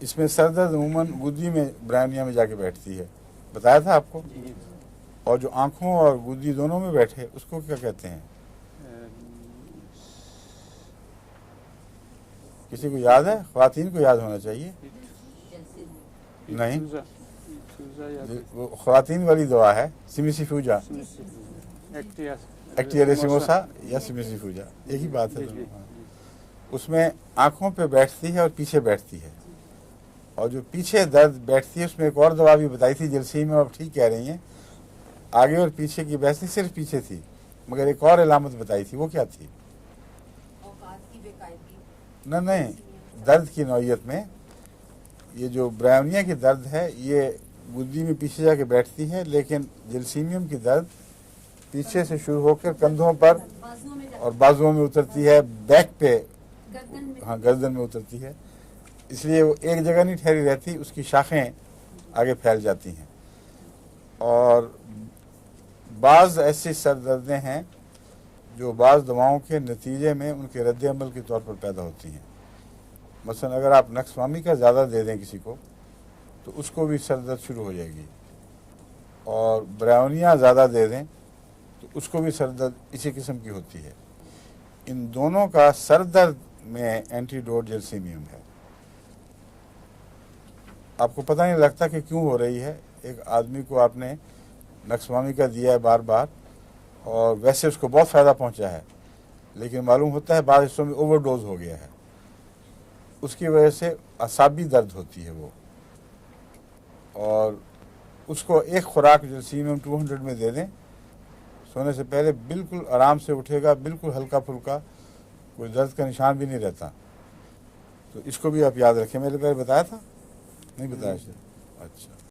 इसमें सर दर्द अमूमन गुद्दी में ब्रायोनिया में जाके बैठती है, बताया था आपको। और जो आंखों और गुद्दी दोनों में बैठे उसको क्या कहते हैं? किसी को याद है? ख्वातीन को याद होना चाहिए। नहीं, वो ख्वातीन वाली दवा है सिमिसिफ्यूजा, एक्टियरेसिमोसा या सिमिसिफ्यूजा, एक ही बात है दोनों। उसमें आंखों पे बैठती है और पीछे बैठती है, और जो पीछे दर्द बैठती है उसमें एक और दवा भी बताई थी जलसी में, आप ठीक कह रही हैं, आगे और पीछे की बैठती सिर्फ पीछे थी, मगर एक और अलामत बताई थी, वो क्या थी? नहीं, दर्द की नौयत में ये जो ब्रायोनिया की दर्द है ये गुद्दी में पीछे जाके बैठती है, लेकिन जलसीमियम की दर्द पीछे से शुरू होकर कंधों पर और बाजुओं में उतरती है, बैक पे, हाँ गर्दन में उतरती है, इसलिए वो एक जगह नहीं ठहरी रहती, उसकी शाखें आगे फैल जाती हैं। और बाज़ ऐसी सर दर्दें हैं जो बाज़ दवाओं के नतीजे में उनके रद्द अमल के तौर पर पैदा होती हैं। मसलन अगर आप नक्सवामी का ज़्यादा दे दें किसी को तो उसको भी सर दर्द शुरू हो जाएगी, और ब्रायोनिया ज़्यादा दे दें तो उसको भी सर दर्द इसी किस्म की होती है। इन दोनों का सर दर्द में एंटीडोट जलसीमियम है। आपको पता नहीं लगता कि क्यों हो रही है। एक आदमी को आपने नक्सवामी का दिया है बार बार और वैसे उसको बहुत फ़ायदा पहुंचा है, लेकिन मालूम होता है बाद हिस्सों में ओवरडोज हो गया है, उसकी वजह से असाबी दर्द होती है वो, और उसको एक खुराक जलसीमियम 200 में दे दें, सोने से पहले बिल्कुल आराम से उठेगा, बिल्कुल हल्का फुल्का, कोई दर्द का निशान भी नहीं रहता। तो इसको भी आप याद रखें। मैंने पहले बताया था, नहीं बताया? अच्छा।